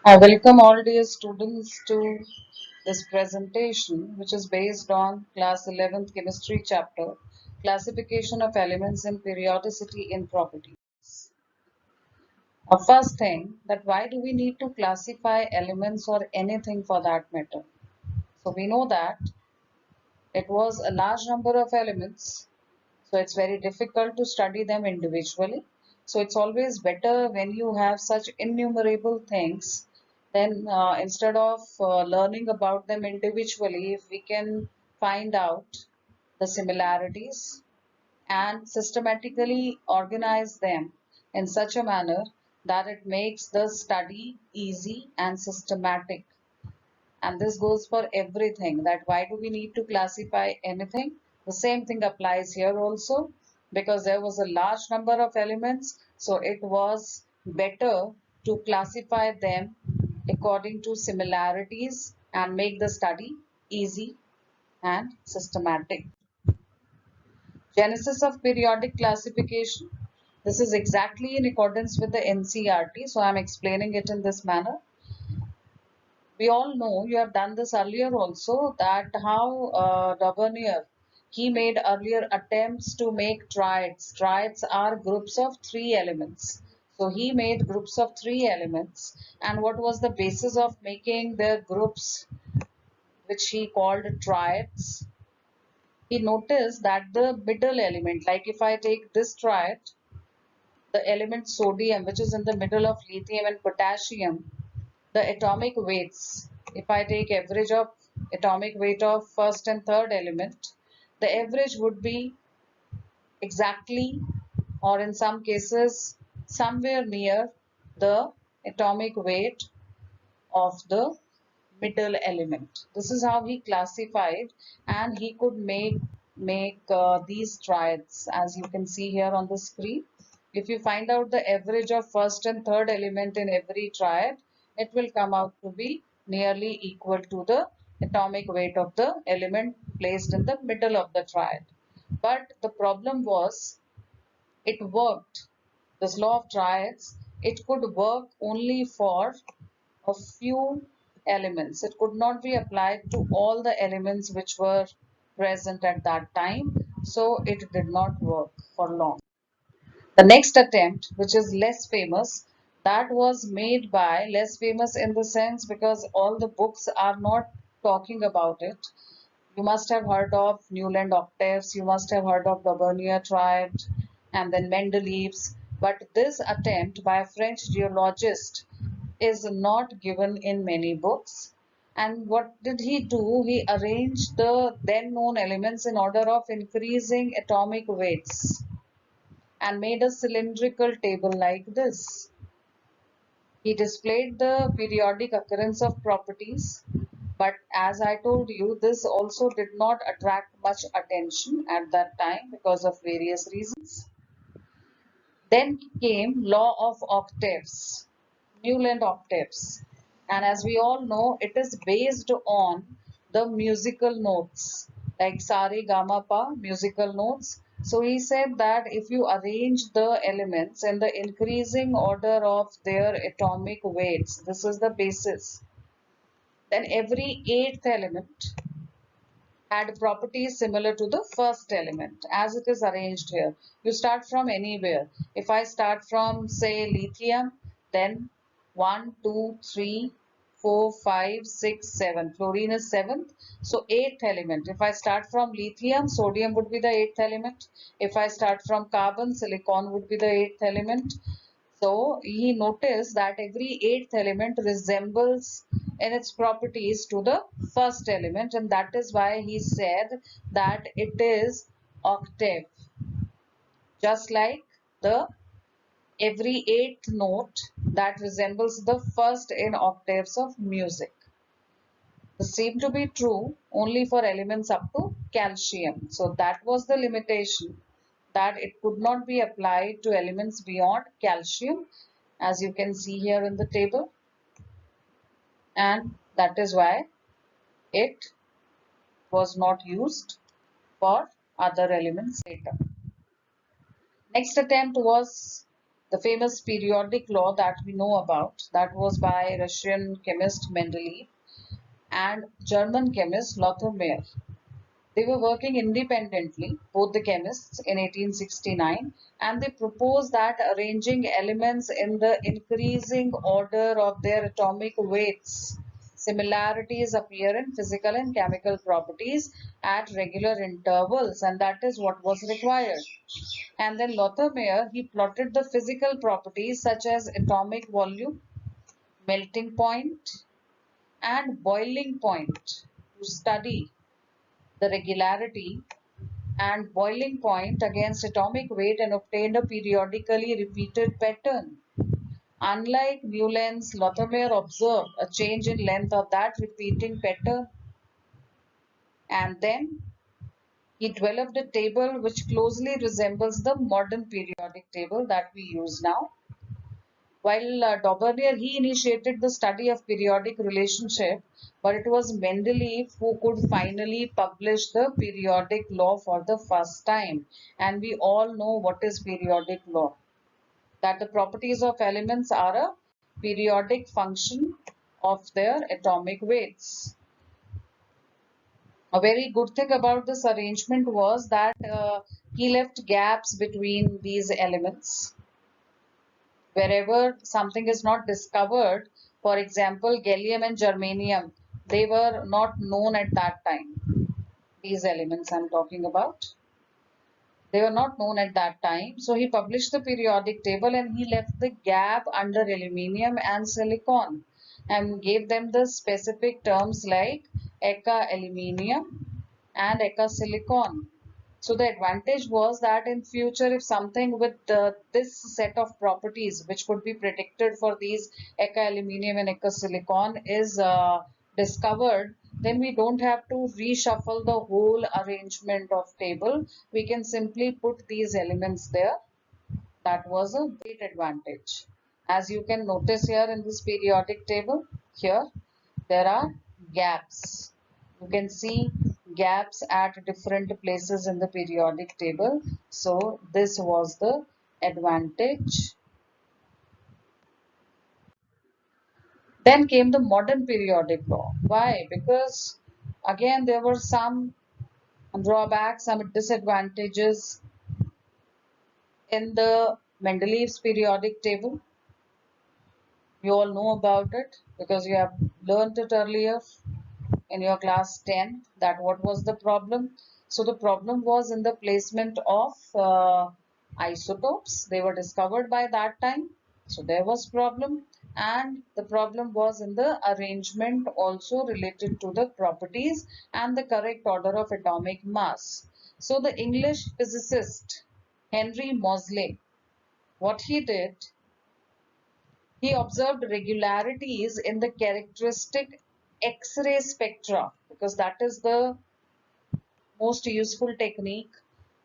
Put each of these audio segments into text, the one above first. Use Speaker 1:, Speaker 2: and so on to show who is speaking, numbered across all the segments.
Speaker 1: I welcome all dear students to this presentation, which is based on class 11th chemistry chapter, classification of elements and periodicity in properties. First thing, that why do we need to classify elements or anything for that matter? So we know that it was a large number of elements, so it's very difficult to study them individually. So it's always better when you have such innumerable things, then instead of learning about them individually, if we can find out the similarities and systematically organize them in such a manner that it makes the study easy and systematic. And this goes for everything, that why do we need to classify anything? The same thing applies here also, because there was a large number of elements, so it was better to classify them according to similarities and make the study easy and systematic. Genesis of periodic classification. This is exactly in accordance with the NCERT, so I'm explaining it in this manner. We all know, you have done this earlier also, that how Dabernier, he made earlier attempts to make triads. Triads are groups of three elements. So he made groups of three elements. And what was the basis of making the groups, which he called triads? He noticed that the middle element, like if I take this triad, the element sodium, which is in the middle of lithium and potassium, the atomic weights, if I take average of atomic weight of first and third element, the average would be exactly, or in some cases somewhere near, the atomic weight of the middle element. This is how he classified, and he could make these triads, as you can see here on the screen. If you find out the average of first and third element in every triad, it will come out to be nearly equal to the atomic weight of the element placed in the middle of the triad. But the problem was, it worked. This law of triads, it could work only for a few elements. It could not be applied to all the elements which were present at that time, so it did not work for long. The next attempt, which is less famous, that was made by, less famous in the sense because all the books are not talking about it. You must have heard of Newland octaves, you must have heard of the Bernier triad, and then Mendeleev's. But this attempt by a French geologist is not given in many books. And what did he do? He arranged the then known elements in order of increasing atomic weights and made a cylindrical table like this. He displayed the periodic occurrence of properties, but as I told you, this also did not attract much attention at that time because of various reasons. Then came law of octaves, Newland octaves. And as we all know, it is based on the musical notes, like Sari Gama Pa, musical notes. So he said that if you arrange the elements in the increasing order of their atomic weights, this is the basis, then every eighth element had properties similar to the first element as it is arranged here. You start from anywhere. If I start from, say, lithium, then 1, 2, 3, 4, 5, 6, 7. Fluorine is 7th. So, 8th element. If I start from lithium, sodium would be the 8th element. If I start from carbon, silicon would be the 8th element. So he noticed that every eighth element resembles in its properties to the first element, and that is why he said that it is octave, just like the every eighth note that resembles the first in octaves of music. This seemed to be true only for elements up to calcium. So that was the limitation, that it could not be applied to elements beyond calcium, as you can see here in the table, and that is why it was not used for other elements later. Next attempt was the famous periodic law that we know about, that was by Russian chemist Mendeleev and German chemist Lothar Meyer. They were working independently, both the chemists, in 1869, and they proposed that arranging elements in the increasing order of their atomic weights, similarities appear in physical and chemical properties at regular intervals, and that is what was required. And then Lothar Meyer, he plotted the physical properties such as atomic volume, melting point, and boiling point to study the regularity and boiling point against atomic weight and obtained a periodically repeated pattern. Unlike Newland's, Lothar Meyer observed a change in length of that repeating pattern, and then he developed a table which closely resembles the modern periodic table that we use now. While Daubernier, he initiated the study of periodic relationship, but it was Mendeleev who could finally publish the periodic law for the first time. And we all know what is periodic law. That the properties of elements are a periodic function of their atomic weights. A very good thing about this arrangement was that he left gaps between these elements. Wherever something is not discovered, for example, gallium and germanium, they were not known at that time. These elements I'm talking about. They were not known at that time. So he published the periodic table and he left the gap under aluminium and silicon and gave them the specific terms like eka aluminium and eka silicon. So the advantage was that in future, if something with this set of properties, which could be predicted for these eka aluminium and eka silicon, is discovered, then we don't have to reshuffle the whole arrangement of table. We can simply put these elements there. That was a great advantage. As you can notice here in this periodic table, here there are gaps. You can see gaps at different places in the periodic table. So this was the advantage. Then came the modern periodic law. Why? Because again there were some drawbacks, some disadvantages in the Mendeleev's periodic table. You all know about it because you have learned it earlier in your class 10, that what was the problem. So the problem was in the placement of isotopes. They were discovered by that time, so there was problem. And the problem was in the arrangement also related to the properties and the correct order of atomic mass. So the English physicist Henry Moseley, what he did, he observed regularities in the characteristic X-ray spectra, because that is the most useful technique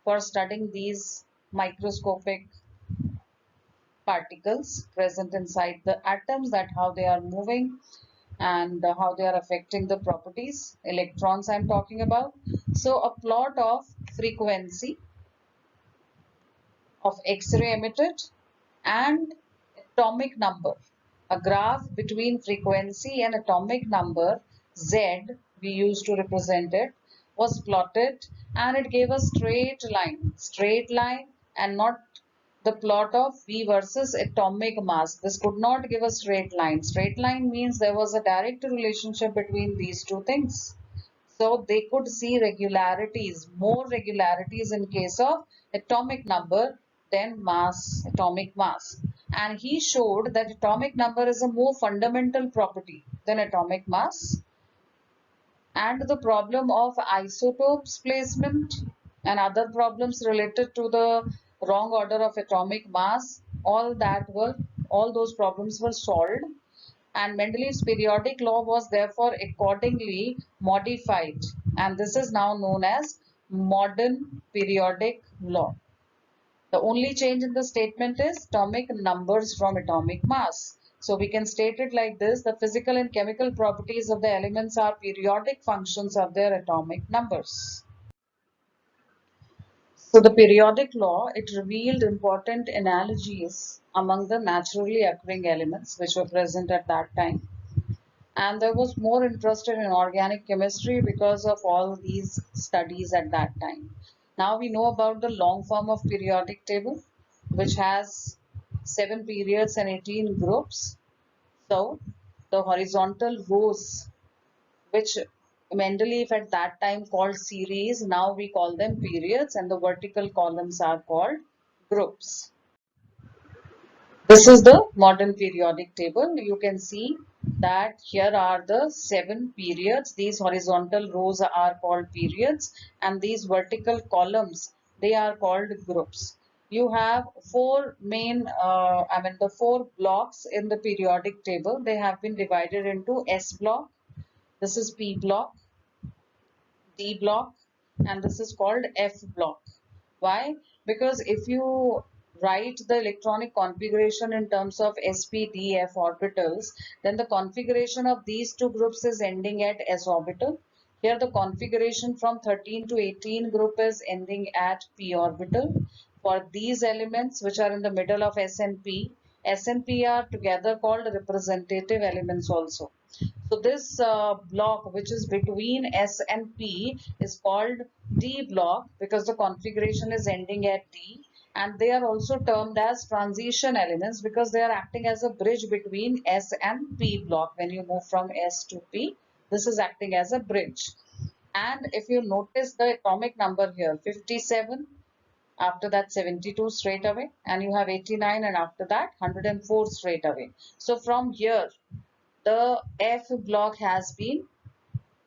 Speaker 1: for studying these microscopic particles present inside the atoms, that how they are moving and how they are affecting the properties, electrons I'm talking about. So a plot of frequency of X-ray emitted and atomic number, a graph between frequency and atomic number Z, we used to represent it, was plotted, and it gave a straight line and not the plot of V versus atomic mass. This could not give a straight line. Straight line means there was a direct relationship between these two things. So they could see regularities, more regularities in case of atomic number than mass, atomic mass. And he showed that atomic number is a more fundamental property than atomic mass. And the problem of isotopes placement and other problems related to the wrong order of atomic mass, all those problems were solved. And Mendeleev's periodic law was therefore accordingly modified, and this is now known as modern periodic law. The only change in the statement is atomic numbers from atomic mass. So we can state it like this: the physical and chemical properties of the elements are periodic functions of their atomic numbers. So the periodic law, it revealed important analogies among the naturally occurring elements which were present at that time. And there was more interest in organic chemistry because of all these studies at that time. Now we know about the long form of periodic table, which has 7 periods and 18 groups. So the horizontal rows, which Mendeleev at that time called series, now we call them periods, and the vertical columns are called groups. This is the modern periodic table. You can see that here are the 7 periods. These horizontal rows are called periods, and these vertical columns, they are called groups. You have the 4 blocks in the periodic table. They have been divided into S block. This is P block, D block, and this is called F block. Why? Because if you write the electronic configuration in terms of sp-d-f orbitals, then the configuration of these two groups is ending at s orbital. Here the configuration from 13 to 18 group is ending at p orbital. For these elements which are in the middle of S and P are together called representative elements also. So this block which is between S and P is called D block because the configuration is ending at D, and they are also termed as transition elements because they are acting as a bridge between S and P block. When you move from S to P, this is acting as a bridge. And if you notice the atomic number here, 57, after that 72 straight away, and you have 89, and after that 104 straight away. So from here the F block has been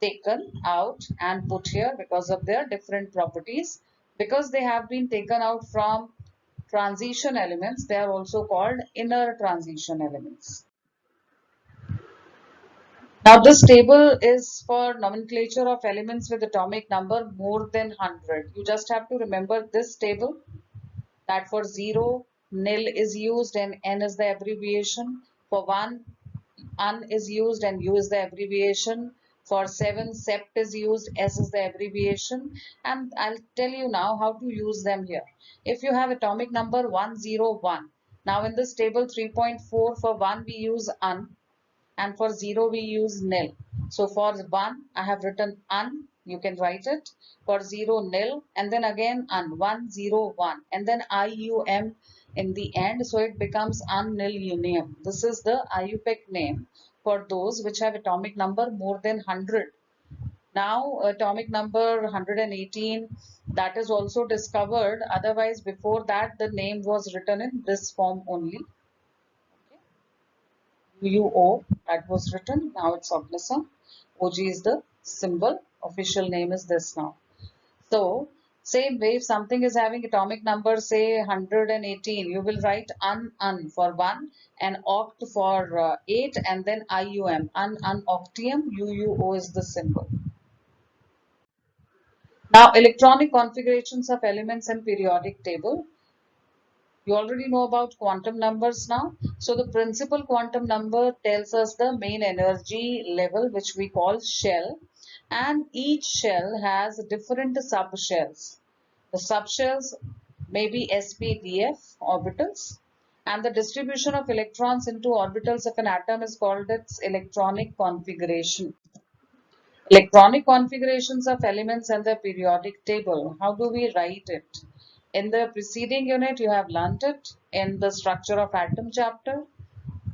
Speaker 1: taken out and put here because of their different properties. Because they have been taken out from transition elements, they are also called inner transition elements. Now this table is for nomenclature of elements with atomic number more than 100. You just have to remember this table, that for 0, nil is used and n is the abbreviation. For 1, un is used and u is the abbreviation. For 7, sept is used, s is the abbreviation. And I'll tell you now how to use them here. If you have atomic number 101, now in this table 3.4, for 1 we use un, and for 0 we use nil. So for 1 I have written un, you can write it. For 0 nil, and then again un, 101, and then IUM in the end, so it becomes un-nil-unium. This is the IUPAC name for those which have atomic number more than 100. Now atomic number 118, that is also discovered, otherwise before that the name was written in this form only. UO, that was written, now it's organism. OG is the symbol, official name is this now. So same way, if something is having atomic number say 118, you will write un for 1 and oct for 8, and then IUM, unoctium, UUO is the symbol. Now electronic configurations of elements and periodic table. You already know about quantum numbers now. So the principal quantum number tells us the main energy level, which we call shell, and each shell has different subshells. The subshells may be sp-df orbitals, and the distribution of electrons into orbitals of an atom is called its electronic configuration. Electronic configurations of elements and the periodic table. How do we write it? In the preceding unit, you have learnt it in the structure of atom chapter.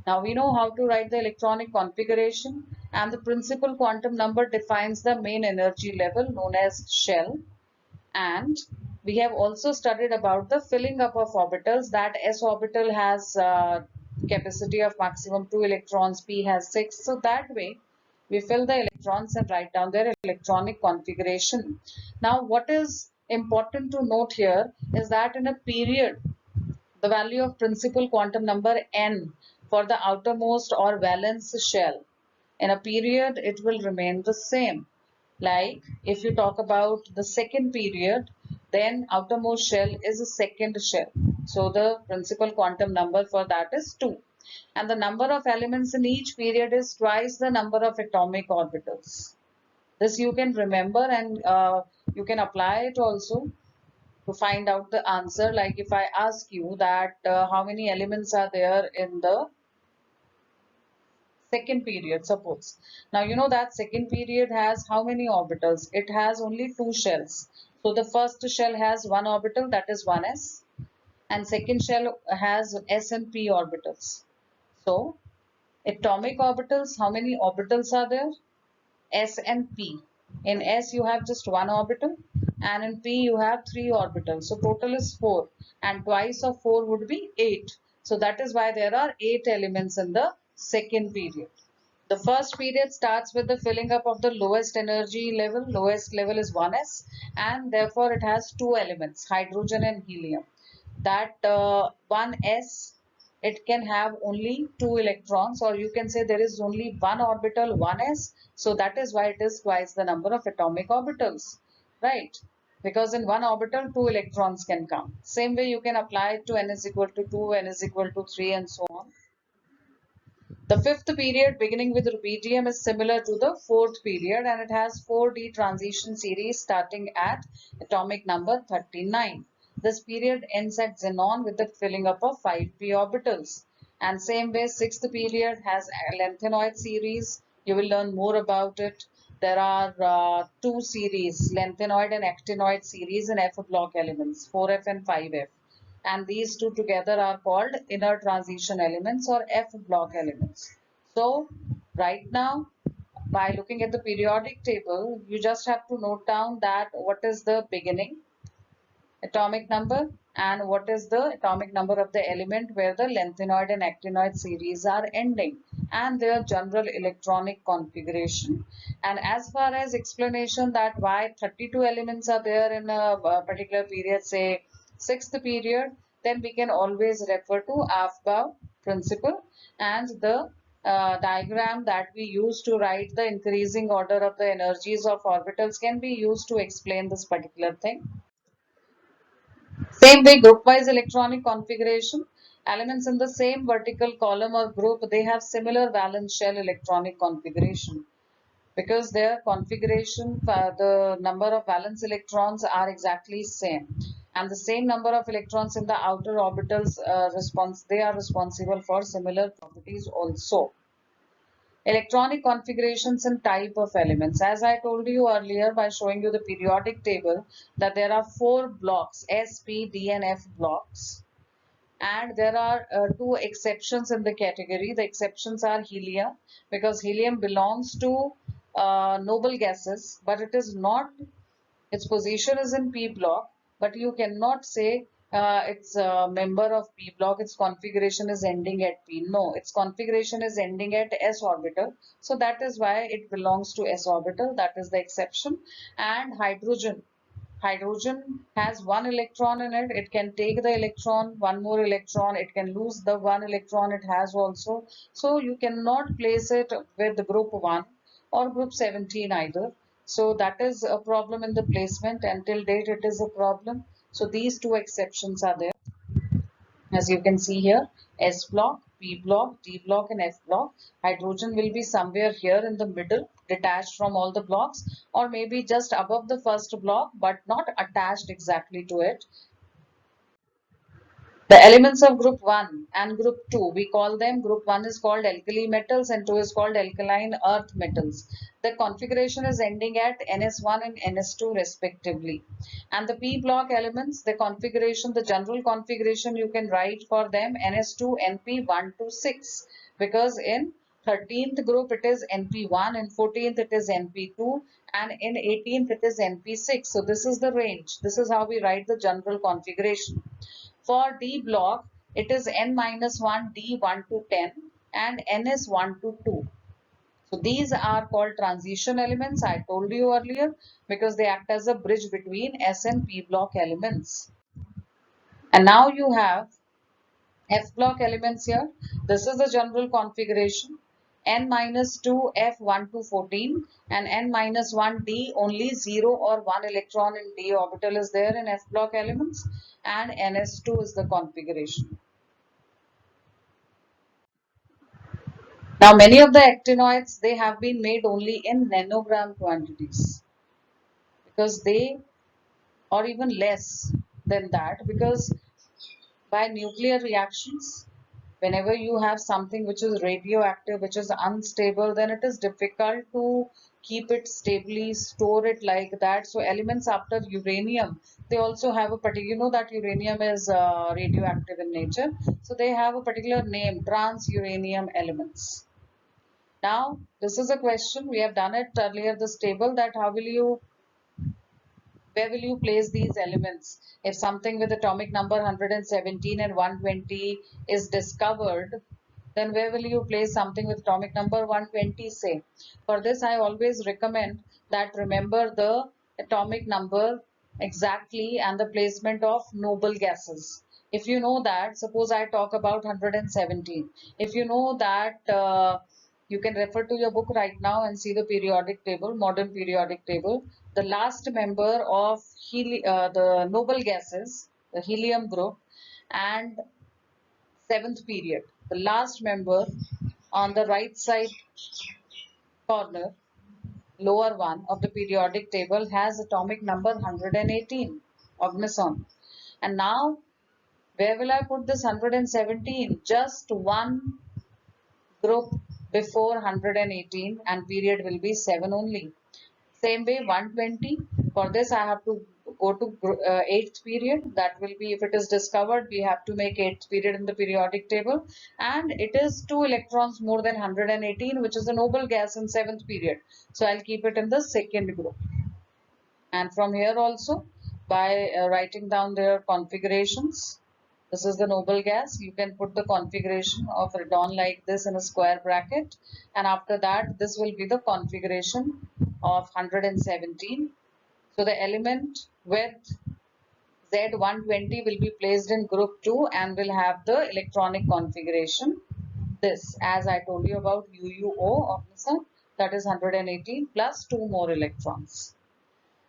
Speaker 1: Now we know how to write the electronic configuration, and the principal quantum number defines the main energy level known as shell. And we have also studied about the filling up of orbitals, that s orbital has capacity of maximum 2 electrons, p has 6. So that way we fill the electrons and write down their electronic configuration. Now what is important to note here is that in a period, the value of principal quantum number n for the outermost or valence shell, in a period it will remain the same. Like if you talk about the second period, then outermost shell is a second shell. So the principal quantum number for that is 2. And the number of elements in each period is twice the number of atomic orbitals. This you can remember, and you can apply it also to find out the answer. Like if I ask you that how many elements are there in the second period, suppose. Now you know that second period has how many orbitals? It has only two shells. So the first shell has one orbital, that is 1s, and second shell has s and p orbitals. So atomic orbitals, how many orbitals are there? S and P. In S you have just one orbital, and in P you have three orbitals. So total is 4, and twice of 4 would be 8. So that is why there are 8 elements in the second period. The first period starts with the filling up of the lowest energy level. Lowest level is 1s, and therefore it has two elements, hydrogen and helium. That 1s, it can have only two electrons, or you can say there is only one orbital 1s, so that is why it is twice the number of atomic orbitals, right? Because in one orbital 2 electrons can come. Same way you can apply it to n is equal to 2, n is equal to 3, and so on. The fifth period beginning with rubidium is similar to the fourth period, and it has 4d transition series starting at atomic number 39. This period ends at xenon with the filling up of 5p orbitals. And same way, sixth period has a lanthanoid series. You will learn more about it. There are two series, lanthanoid and actinoid series in F block elements, 4f and 5f. And these two together are called inner transition elements or F block elements. So right now, by looking at the periodic table, you just have to note down that what is the beginning atomic number and what is the atomic number of the element where the lanthanoid and actinoid series are ending, and their general electronic configuration. And as far as explanation that why 32 elements are there in a particular period, say sixth period, then we can always refer to Aufbau principle, and the diagram that we use to write the increasing order of the energies of orbitals can be used to explain this particular thing. Same way, group-wise electronic configuration. Elements in the same vertical column or group, they have similar valence shell electronic configuration because their configuration, the number of valence electrons are exactly same, and the same number of electrons in the outer orbitals they are responsible for similar properties also. Electronic configurations and type of elements. As I told you earlier by showing you the periodic table, that there are 4 blocks, S, P, D and F blocks. And there are two exceptions in the category. The exceptions are helium, because helium belongs to noble gases, but it is not, its position is in p block, but you cannot say it's a member of p block, its configuration is ending at p. No, its configuration is ending at s orbital, so that is why it belongs to s orbital. That is the exception. And hydrogen, hydrogen has one electron in it. It can take the electron, one more electron, it can lose the one electron it has also. So you cannot place it with group 1 or group 17 either. So that is a problem in the placement. Until date it is a problem. So these two exceptions are there. As you can see here, S block, P block, D block and F block. Hydrogen will be somewhere here in the middle, detached from all the blocks, or maybe just above the first block but not attached exactly to it. The elements of group 1 and group 2, we call them, group 1 is called alkali metals and 2 is called alkaline earth metals. The configuration is ending at NS1 and NS2 respectively. And the P block elements, the configuration, the general configuration you can write for them NS2 NP1 to 6, because in 13th group it is NP1, in 14th it is NP2, and in 18th it is NP6. So this is the range. This is how we write the general configuration. For D block, it is n minus 1, D 1 to 10 and n is 1 to 2. So these are called transition elements, I told you earlier, because they act as a bridge between S and P block elements. And now you have F block elements here. This is the general configuration. N minus 2 F 1 to 14 and N minus 1 D, only 0 or 1 electron in D orbital is there in F block elements, and NS2 is the configuration. Now many of the actinoids, they have been made only in nanogram quantities, because they, or even less, than that, because by nuclear reactions, whenever you have something which is radioactive, which is unstable, then it is difficult to keep it stably, store it like that. So elements after uranium, they also have a particular, you know that uranium is radioactive in nature. So they have a particular name, trans-uranium elements. Now, this is a question, we have done it earlier, this table, that how will you, where will you place these elements? If something with atomic number 117 and 120 is discovered, then where will you place something with atomic number 120, say? For this, I always recommend that remember the atomic number exactly and the placement of noble gases. If you know that, suppose I talk about 117. If you know that, you can refer to your book right now and see the periodic table, modern periodic table. The last member of the noble gases, the helium group, and seventh period, the last member on the right side corner, lower one of the periodic table, has atomic number 118, ognoson. And now, where will I put this 117? Just one group before 118, and period will be 7 only. Same way 120, for this I have to go to 8th period. That will be, if it is discovered, we have to make 8th period in the periodic table, and it is 2 electrons more than 118, which is a noble gas in 7th period. So I'll keep it in the second group. And from here also, by writing down their configurations, this is the noble gas, you can put the configuration of radon like this in a square bracket, and after that this will be the configuration of 117. So the element with Z120 will be placed in group 2 and will have the electronic configuration this, as I told you about UUO of the sun, that is 118 plus 2 more electrons.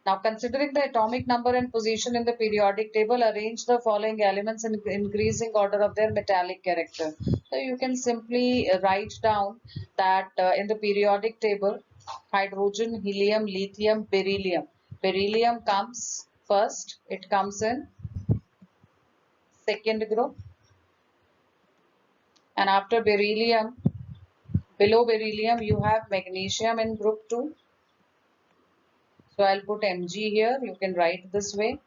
Speaker 1: Now, considering the atomic number and position in the periodic table, arrange the following elements in increasing order of their metallic character. So, you can simply write down that in the periodic table, hydrogen, helium, lithium, beryllium. Beryllium comes first, it comes in second group, and after beryllium, below beryllium, you have magnesium in group 2. So, I'll put Mg here, you can write this way.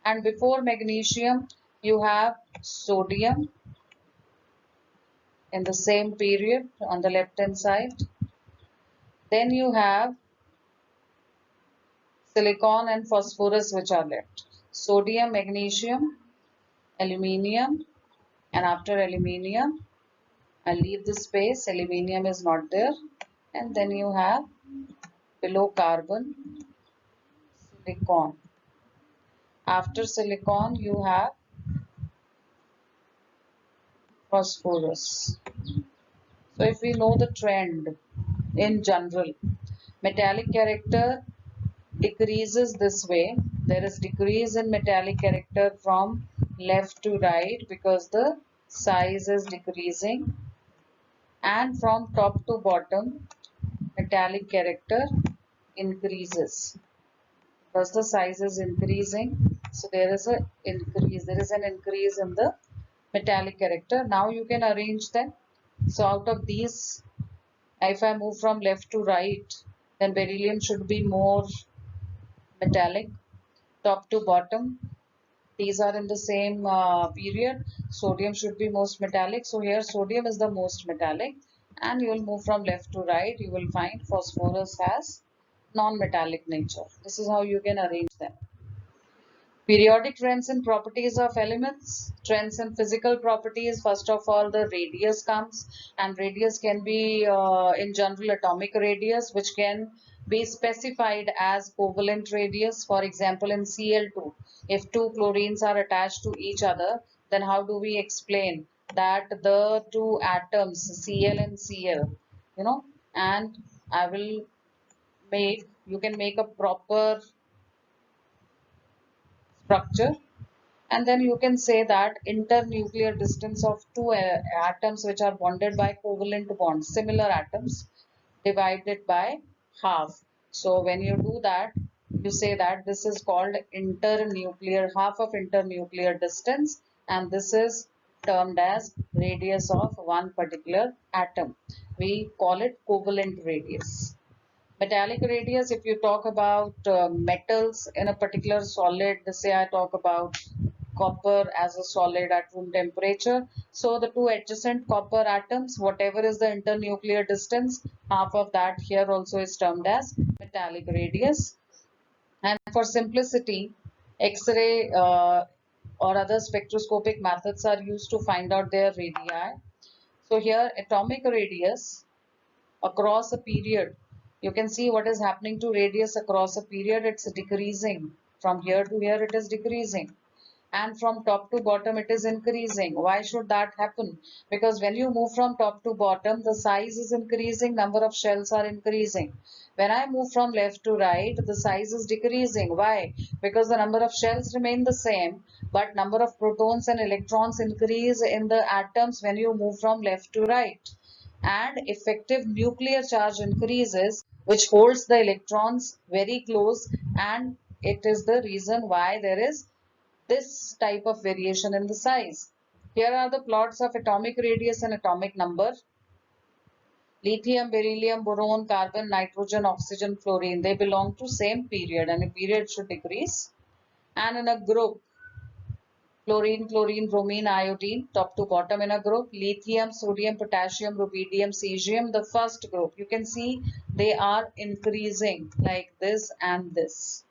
Speaker 1: And before magnesium, you have sodium in the same period on the left hand side. Then you have silicon and phosphorus, which are left. Sodium, magnesium, aluminium, and after aluminium, I'll leave the space, aluminium is not there. And then you have below carbon, silicon. After silicon, you have phosphorus. So if we know the trend in general, metallic character decreases this way. There is decrease in metallic character from left to right because the size is decreasing, and from top to bottom metallic character increases because the size is increasing. So there is an increase in the metallic character. Now you can arrange them. So out of these, if I move from left to right, then beryllium should be more metallic, top to bottom. These are in the same period. Sodium should be most metallic. So here sodium is the most metallic, and you will move from left to right. You will find phosphorus has non-metallic nature. This is how you can arrange them. Periodic trends and properties of elements. Trends in physical properties. First of all, the radius comes, and radius can be in general atomic radius, which can be specified as covalent radius. For example, in Cl2, if two chlorines are attached to each other, then how do we explain that the two atoms Cl and Cl, and I will make, you can make a proper structure, and then you can say that internuclear distance of two atoms which are bonded by covalent bonds, similar atoms, divided by half. So when you do that, you say that this is called internuclear, half of internuclear distance, and this is termed as radius of one particular atom. We call it covalent radius. Metallic radius, if you talk about metals in a particular solid, say I talk about copper as a solid at room temperature. So the two adjacent copper atoms, whatever is the internuclear distance, half of that here also is termed as metallic radius. And for simplicity, X-ray or other spectroscopic methods are used to find out their radii. So here atomic radius across a period, you can see what is happening to radius across a period. It's decreasing. From here to here it is decreasing, and from top to bottom it is increasing. Why should that happen? Because when you move from top to bottom, the size is increasing, number of shells are increasing. When I move from left to right, the size is decreasing. Why? Because the number of shells remain the same, but number of protons and electrons increase in the atoms when you move from left to right. And effective nuclear charge increases, which holds the electrons very close, and it is the reason why there is this type of variation in the size. Here are the plots of atomic radius and atomic number. Lithium, beryllium, boron, carbon, nitrogen, oxygen, fluorine, they belong to same period, and a period should decrease. And in a group, fluorine, chlorine, bromine, iodine, top to bottom in a group, lithium, sodium, potassium, rubidium, cesium, the first group. You can see they are increasing like this and this.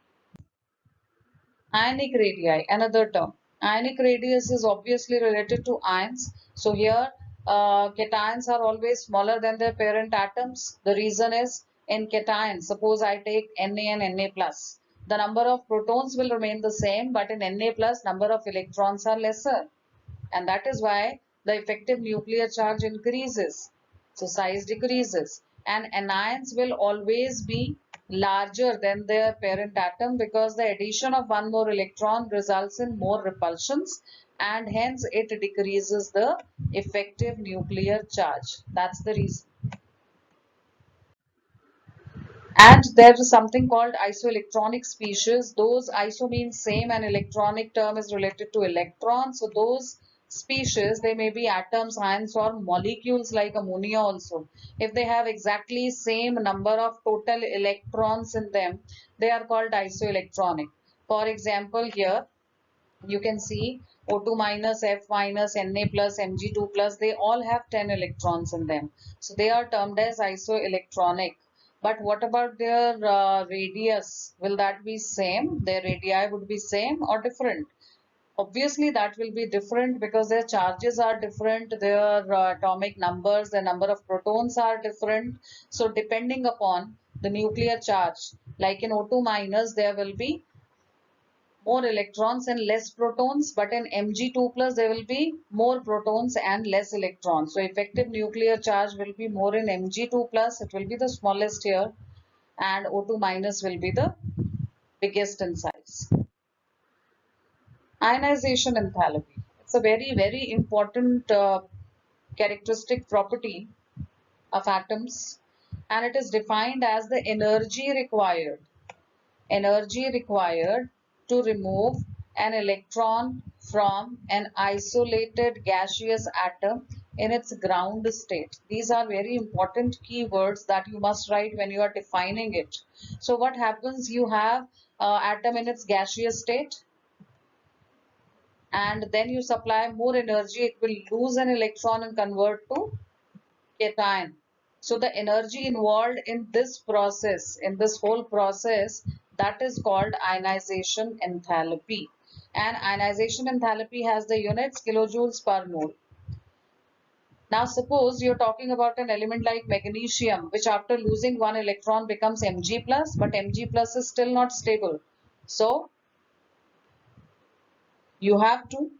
Speaker 1: Ionic radii, another term. Ionic radius is obviously related to ions. So here cations are always smaller than their parent atoms. The reason is in cations, suppose I take Na and Na plus. The number of protons will remain the same, but in Na plus number of electrons are lesser. And that is why the effective nuclear charge increases. So size decreases. And anions will always be larger than their parent atom, because the addition of one more electron results in more repulsions, and hence it decreases the effective nuclear charge. That's the reason. And there is something called isoelectronic species. Those iso means same, and electronic term is related to electrons. So those species, they may be atoms, ions, or molecules like ammonia also. If they have exactly same number of total electrons in them, they are called isoelectronic. For example, here you can see O2 minus, F minus, Na plus, Mg2 plus, they all have 10 electrons in them. So they are termed as isoelectronic. But what about their radius? Will that be same? Their radii would be same or different? Obviously that will be different, because their charges are different, their atomic numbers, the number of protons are different. So depending upon the nuclear charge, like in O2 minus, there will be more electrons and less protons, but in Mg2 plus there will be more protons and less electrons. So effective nuclear charge will be more in Mg2 plus, it will be the smallest here, and O2 minus will be the biggest in size. Ionization enthalpy. It's a very important characteristic property of atoms, and it is defined as the energy required to remove an electron from an isolated gaseous atom in its ground state. These are very important keywords that you must write when you are defining it. So what happens? You have atom in its gaseous state, and then you supply more energy, it will lose an electron and convert to cation. So the energy involved in this process, in this whole process, that is called ionization enthalpy. And ionization enthalpy has the units kilojoules per mole. Now suppose you're talking about an element like magnesium, which after losing one electron becomes Mg plus, but Mg plus is still not stable. So you have to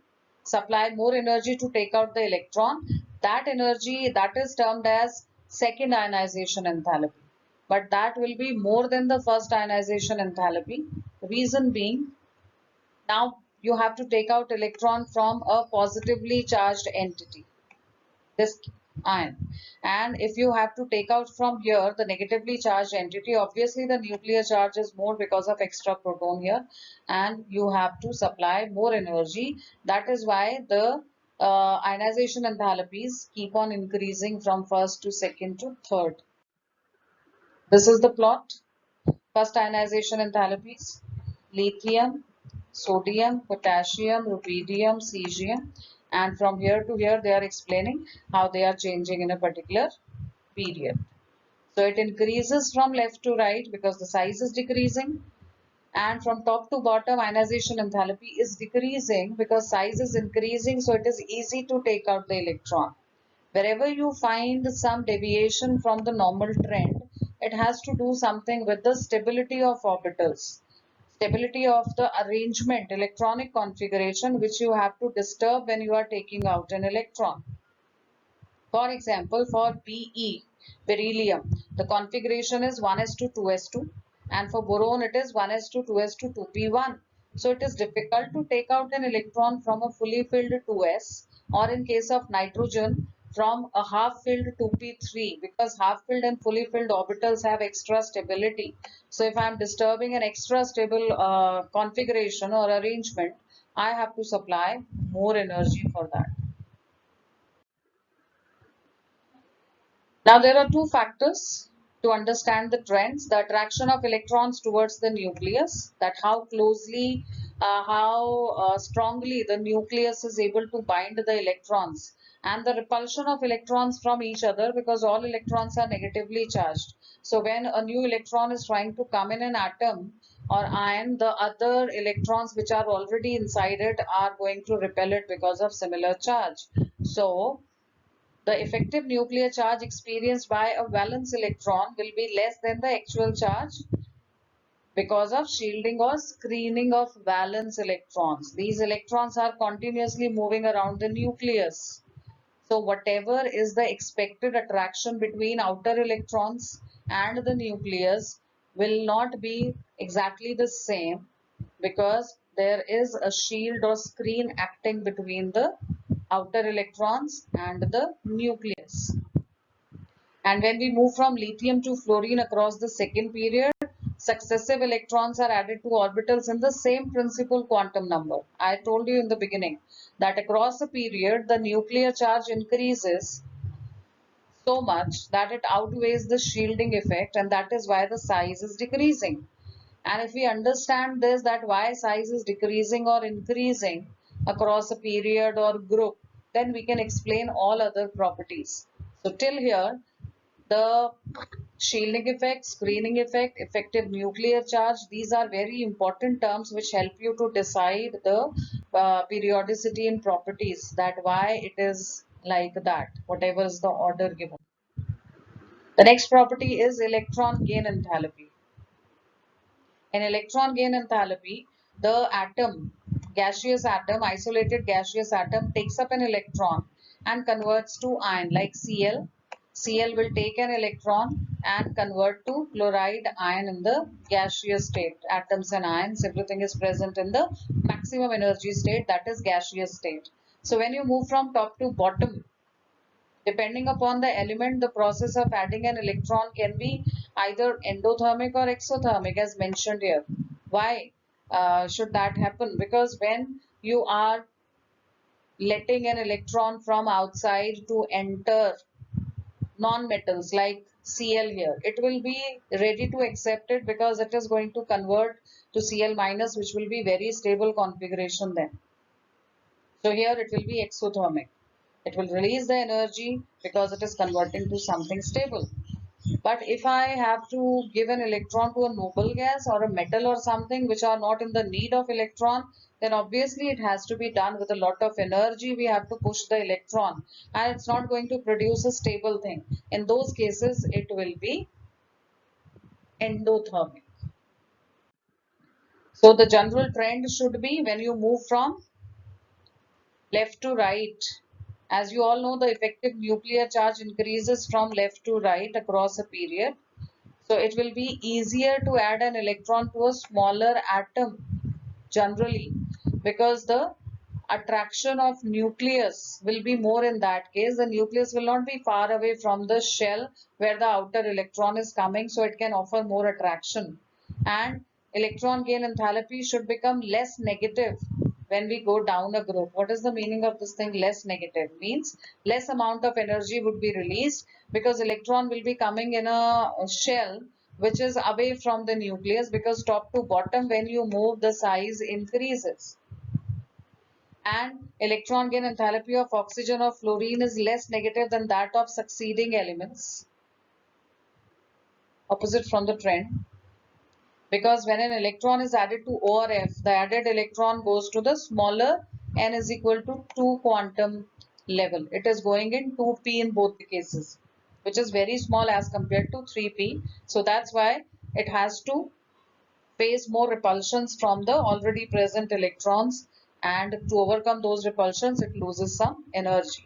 Speaker 1: supply more energy to take out the electron. That energy, that is termed as second ionization enthalpy, but that will be more than the first ionization enthalpy. Reason being, now you have to take out electron from a positively charged entity. This ion. And if you have to take out from here the negatively charged entity, obviously the nuclear charge is more because of extra proton here, and you have to supply more energy. That is why the ionization enthalpies keep on increasing from first to second to third. This is the plot. First ionization enthalpies: lithium, sodium, potassium, rubidium, cesium, and from here to here they are explaining how they are changing in a particular period. So it increases from left to right because the size is decreasing, and from top to bottom ionization enthalpy is decreasing because size is increasing, so it is easy to take out the electron. Wherever you find some deviation from the normal trend, it has to do something with the stability of orbitals, stability of the arrangement, electronic configuration, which you have to disturb when you are taking out an electron. For example, for Be, beryllium, the configuration is 1s to 2s2, and for boron it is 1s to 2s to 2p1. So it is difficult to take out an electron from a fully filled 2s, or in case of nitrogen from a half filled 2p3, because half filled and fully filled orbitals have extra stability. So if I am disturbing an extra stable configuration or arrangement, I have to supply more energy for that. Now, there are two factors to understand the trends: the attraction of electrons towards the nucleus, that how closely, how strongly the nucleus is able to bind the electrons, and the repulsion of electrons from each other, because all electrons are negatively charged. So, when a new electron is trying to come in an atom or ion, the other electrons which are already inside it are going to repel it because of similar charge. So, the effective nuclear charge experienced by a valence electron will be less than the actual charge because of shielding or screening of valence electrons. These electrons are continuously moving around the nucleus. So whatever is the expected attraction between outer electrons and the nucleus will not be exactly the same, because there is a shield or screen acting between the outer electrons and the nucleus. And when we move from lithium to fluorine across the second period, successive electrons are added to orbitals in the same principal quantum number. I told you in the beginning that across a period, the nuclear charge increases so much that it outweighs the shielding effect, and that is why the size is decreasing. And if we understand this, that why size is decreasing or increasing across a period or group, then we can explain all other properties. So till here, the shielding effect, screening effect, effective nuclear charge, these are very important terms which help you to decide the periodicity and properties, that why it is like that, whatever is the order given. The next property is electron gain enthalpy. In electron gain enthalpy, the atom, gaseous atom, isolated gaseous atom takes up an electron and converts to ion like Cl. Cl will take an electron and convert to chloride ion in the gaseous state. Atoms and ions, everything is present in the maximum energy state, that is gaseous state. So when you move from top to bottom, depending upon the element, the process of adding an electron can be either endothermic or exothermic, as mentioned here. Why should that happen? Because when you are letting an electron from outside to enter non-metals like Cl here, it will be ready to accept it because it is going to convert to Cl minus, which will be very stable configuration then. So here it will be exothermic. It will release the energy because it is converting to something stable. But if I have to give an electron to a noble gas or a metal or something which are not in the need of electron, then obviously it has to be done with a lot of energy. We have to push the electron, and it's not going to produce a stable thing. In those cases, it will be endothermic. So the general trend should be, when you move from left to right, as you all know, the effective nuclear charge increases from left to right across a period. So it will be easier to add an electron to a smaller atom generally, because the attraction of nucleus will be more in that case. The nucleus will not be far away from the shell where the outer electron is coming, so it can offer more attraction. And electron gain enthalpy should become less negative when we go down a group. What is the meaning of this thing? Less negative means less amount of energy would be released because electron will be coming in a shell which is away from the nucleus, because top to bottom when you move the size increases. And electron gain enthalpy of oxygen or fluorine is less negative than that of succeeding elements, opposite from the trend. Because when an electron is added to O or F, the added electron goes to the smaller n is equal to 2 quantum level. It is going in 2p in both the cases, which is very small as compared to 3p. So that's why it has to face more repulsions from the already present electrons, and to overcome those repulsions it loses some energy.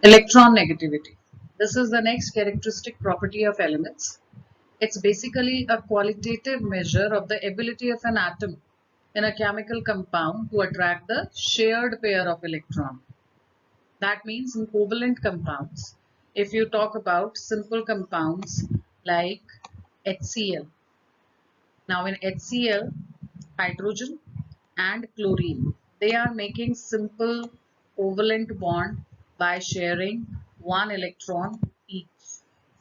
Speaker 1: Electron negativity. This is the next characteristic property of elements. It's basically a qualitative measure of the ability of an atom in a chemical compound to attract the shared pair of electrons. That means in covalent compounds, if you talk about simple compounds like HCl. Now in HCl, hydrogen and chlorine, they are making simple covalent bond by sharing one electron each.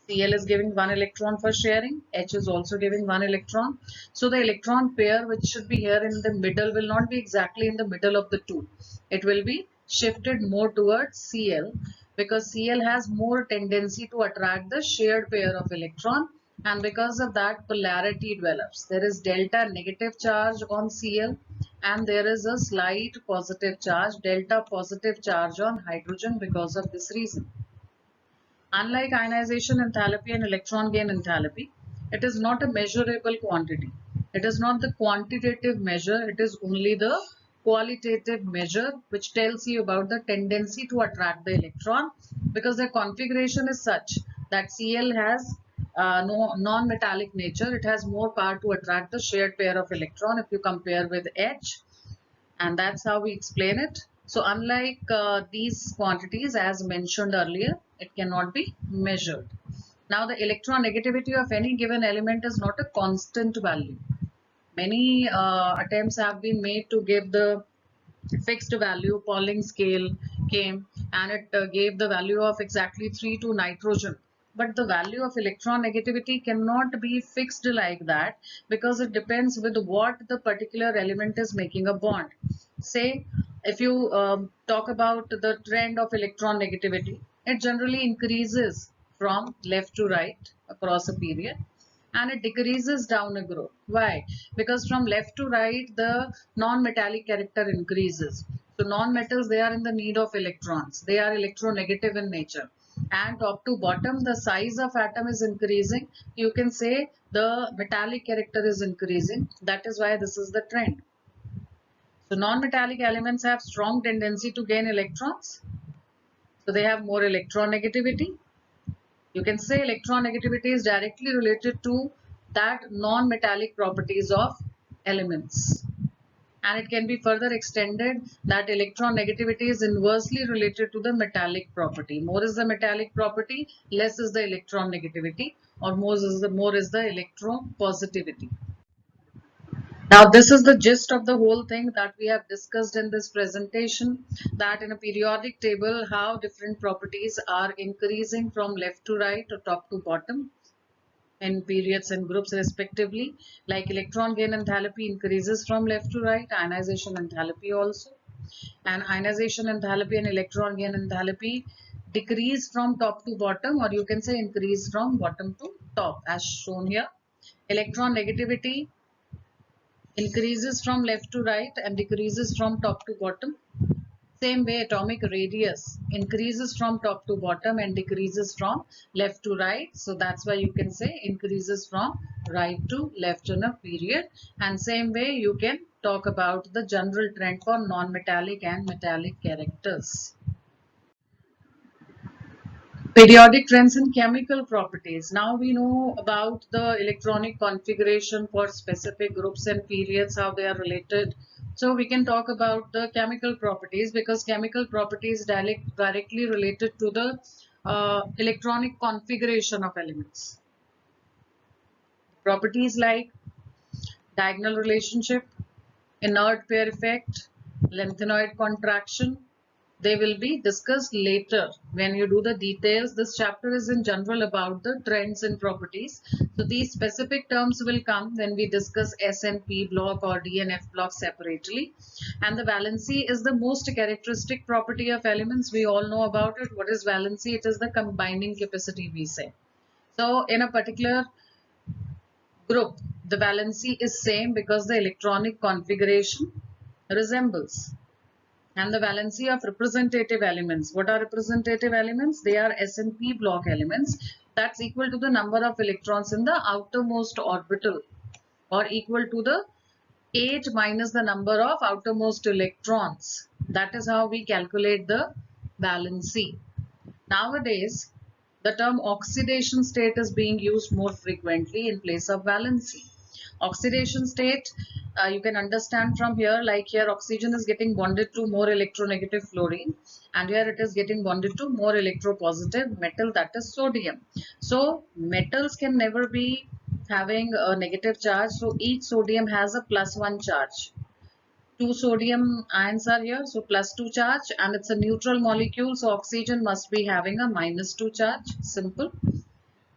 Speaker 1: Cl is giving one electron for sharing, H is also giving one electron. So the electron pair which should be here in the middle will not be exactly in the middle of the two. It will be shifted more towards Cl, because Cl has more tendency to attract the shared pair of electron, and because of that polarity develops. There is delta negative charge on Cl and there is a slight positive charge, delta positive charge on hydrogen because of this reason. Unlike ionization enthalpy and electron gain enthalpy, it is not a measurable quantity. It is not the quantitative measure, it is only the qualitative measure which tells you about the tendency to attract the electron, because the configuration is such that Cl has no non-metallic nature. It has more power to attract the shared pair of electron if you compare with H, and that's how we explain it. So unlike these quantities as mentioned earlier, it cannot be measured. Now the electron negativity of any given element is not a constant value. Many attempts have been made to give the fixed value. Pauling scale came and it gave the value of exactly 3 to nitrogen. But the value of electron negativity cannot be fixed like that, because it depends with what the particular element is making a bond. Say, if you talk about the trend of electron negativity, it generally increases from left to right across a period, and it decreases down a group. Why? Because from left to right, the non-metallic character increases. So non-metals, they are in the need of electrons. They are electronegative in nature. And top to bottom, the size of atom is increasing. You can say the metallic character is increasing. That is why this is the trend. So non-metallic elements have strong tendency to gain electrons. So they have more electron negativity. You can say electron negativity is directly related to that non-metallic properties of elements. And it can be further extended that electron negativity is inversely related to the metallic property. More is the metallic property, less is the electron negativity, or more is the electron positivity. Now this is the gist of the whole thing that we have discussed in this presentation, that in a periodic table how different properties are increasing from left to right or top to bottom in periods and groups respectively. Like electron gain enthalpy increases from left to right, ionization enthalpy also. And ionization enthalpy and electron gain enthalpy decrease from top to bottom, or you can say increase from bottom to top as shown here. Electron negativity increases from left to right and decreases from top to bottom. Same way, atomic radius increases from top to bottom and decreases from left to right. So that's why you can say increases from right to left in a period. And same way you can talk about the general trend for non-metallic and metallic characters. Periodic trends in chemical properties. Now we know about the electronic configuration for specific groups and periods, how they are related. So we can talk about the chemical properties because chemical properties directly related to the electronic configuration of elements. Properties like diagonal relationship, inert pair effect, lengthenoid contraction, they will be discussed later when you do the details. This chapter is in general about the trends and properties. So these specific terms will come when we discuss S and P block or D and F block separately. And the valency is the most characteristic property of elements. We all know about it. What is valency? It is the combining capacity, we say. So in a particular group, the valency is same because the electronic configuration resembles. And the valency of representative elements. What are representative elements? They are S and P block elements. That's equal to the number of electrons in the outermost orbital, or equal to the 8 minus the number of outermost electrons. That is how we calculate the valency. Nowadays, the term oxidation state is being used more frequently in place of valency. Oxidation state, you can understand from here, like here oxygen is getting bonded to more electronegative fluorine, and here it is getting bonded to more electropositive metal, that is sodium. So metals can never be having a negative charge, so each sodium has a +1 charge. Two sodium ions are here, so +2 charge, and it's a neutral molecule, so oxygen must be having a -2 charge. Simple.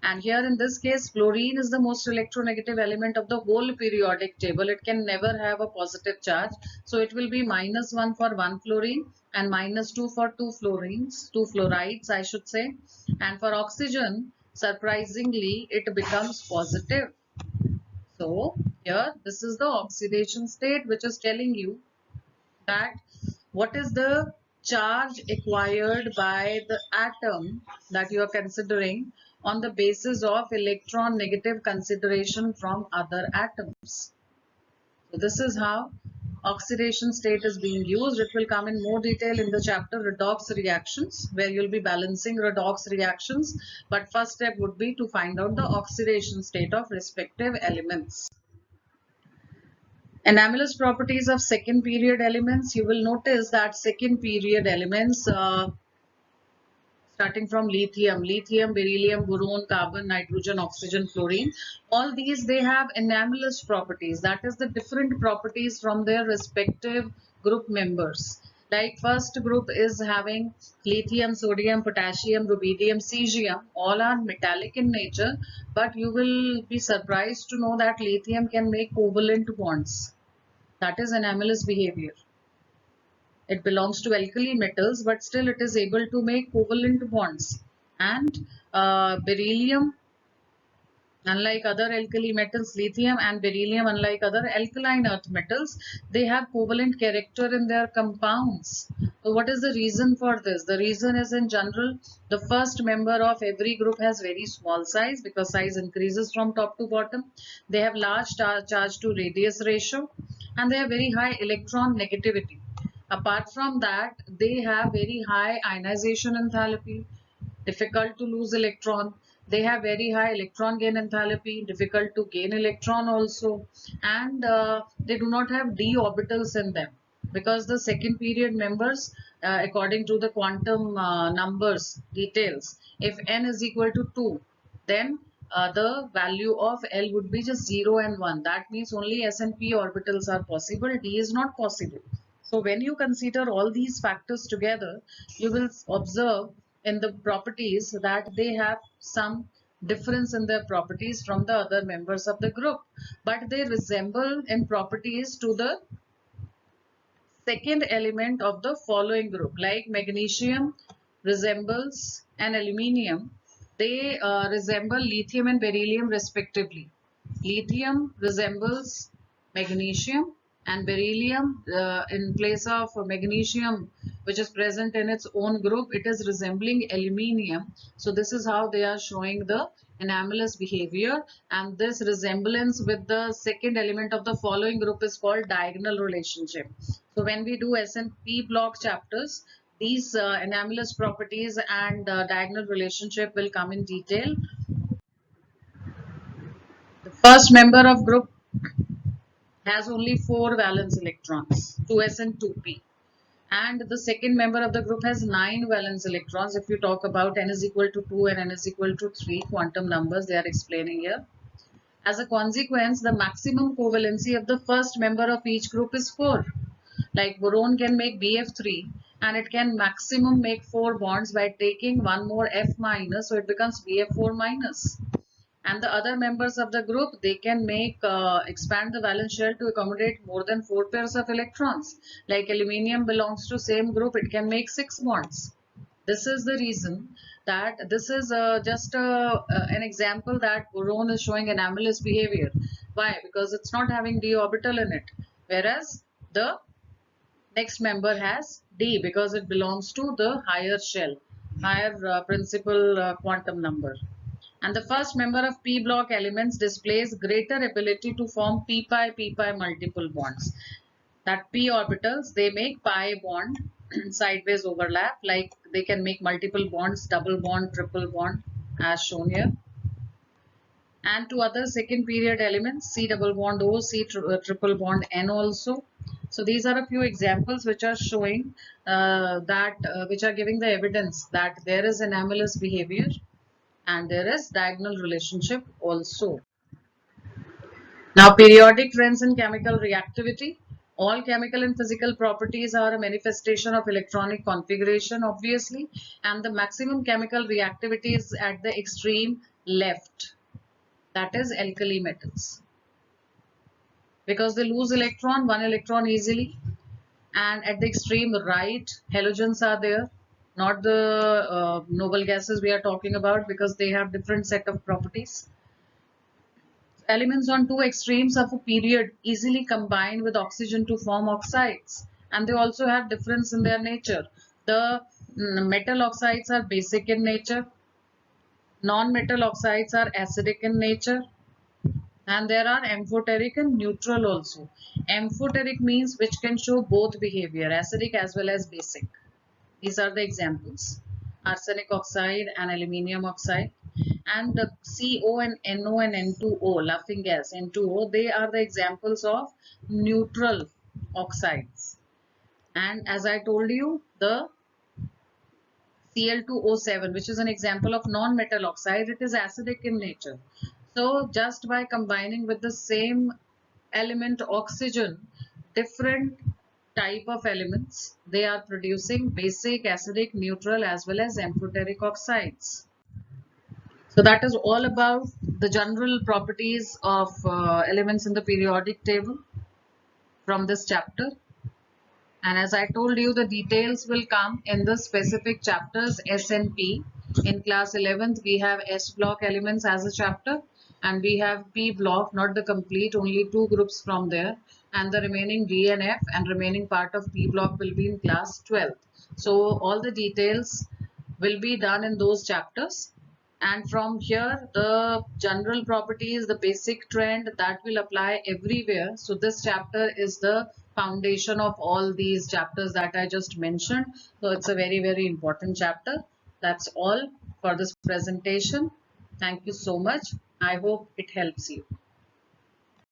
Speaker 1: And here in this case, fluorine is the most electronegative element of the whole periodic table. It can never have a positive charge. So it will be -1 for one fluorine and -2 for two fluorines, two fluorides, I should say. And for oxygen, surprisingly, it becomes positive. So here, this is the oxidation state, which is telling you that what is the charge acquired by the atom that you are considering on the basis of electron negative consideration from other atoms. So this is how oxidation state is being used. It will come in more detail in the chapter redox reactions, where you'll be balancing redox reactions. But first step would be to find out the oxidation state of respective elements. Anomalous properties of second period elements. You will notice that second period elements, starting from lithium, beryllium, boron, carbon, nitrogen, oxygen, fluorine, all these, they have anomalous properties. That is the different properties from their respective group members. Like first group is having lithium, sodium, potassium, rubidium, cesium. All are metallic in nature, but you will be surprised to know that lithium can make covalent bonds. That is anomalous behavior. It belongs to alkali metals, but still it is able to make covalent bonds. And beryllium, unlike other alkali metals, lithium and beryllium, unlike other alkaline earth metals, they have covalent character in their compounds. So what is the reason for this? The reason is, in general, the first member of every group has very small size because size increases from top to bottom. They have large charge to radius ratio, and they have very high electron negativity. Apart from that, they have very high ionization enthalpy, difficult to lose electron. They have very high electron gain enthalpy, difficult to gain electron also, and they do not have d orbitals in them, because the second period members, according to the quantum numbers details, if n is equal to 2, then the value of L would be just 0 and 1. That means only S and P orbitals are possible, D is not possible. So when you consider all these factors together, you will observe in the properties that they have some difference in their properties from the other members of the group, but they resemble in properties to the second element of the following group. Like magnesium resembles an aluminium, they resemble lithium and beryllium respectively. Lithium resembles magnesium, and beryllium, in place of magnesium, which is present in its own group, it is resembling aluminium. So this is how they are showing the anomalous behavior, and this resemblance with the second element of the following group is called diagonal relationship. So when we do S and P block chapters, These anomalous properties and diagonal relationship will come in detail. The first member of group has only 4 valence electrons, 2s and 2p. And the second member of the group has 9 valence electrons. If you talk about n is equal to 2 and n is equal to 3 quantum numbers, they are explaining here. As a consequence, the maximum covalency of the first member of each group is 4. Like boron can make BF3 and it can maximum make 4 bonds by taking one more F minus, so it becomes BF4 minus. And the other members of the group, they can make expand the valence shell to accommodate more than 4 pairs of electrons. Like aluminium belongs to same group, it can make 6 bonds. This is the reason that this is just an example that boron is showing anomalous behavior. Why? Because it's not having d orbital in it, whereas the next member has d because it belongs to the higher shell, higher principal quantum number. And the first member of p block elements displays greater ability to form p pi multiple bonds. That p orbitals, they make pi bond sideways overlap, like they can make multiple bonds, double bond, triple bond, as shown here. And to other second period elements, C double bond O, triple bond N also. So these are a few examples which are showing which are giving the evidence that there is anomalous behavior and there is diagonal relationship also. Now, periodic trends in chemical reactivity. All chemical and physical properties are a manifestation of electronic configuration, obviously, and the maximum chemical reactivity is at the extreme left, that is alkali metals, because they lose one electron easily, and at the extreme right, halogens are there, not the noble gases we are talking about, because they have different set of properties. Elements on two extremes of a period easily combine with oxygen to form oxides, and they also have difference in their nature. The metal oxides are basic in nature, non-metal oxides are acidic in nature, and there are amphoteric and neutral also. Amphoteric means which can show both behavior, acidic as well as basic. These are the examples: arsenic oxide and aluminium oxide. And the CO and NO and N2O, laughing gas, N2O, they are the examples of neutral oxides. And as I told you, the Cl2O7, which is an example of non-metal oxide, it is acidic in nature. So just by combining with the same element oxygen, different type of elements, they are producing basic, acidic, neutral as well as amphoteric oxides. So that is all about the general properties of elements in the periodic table from this chapter. And as I told you, the details will come in the specific chapters S and P. In class 11th, we have S block elements as a chapter, and we have P block, not the complete, only 2 groups from there, and the remaining D and F and remaining part of P block will be in class 12th. So all the details will be done in those chapters. And from here, the general properties, the basic trend, that will apply everywhere. So this chapter is the foundation of all these chapters that I just mentioned. So it's a very, very important chapter. That's all for this presentation. Thank you so much. I hope it helps you.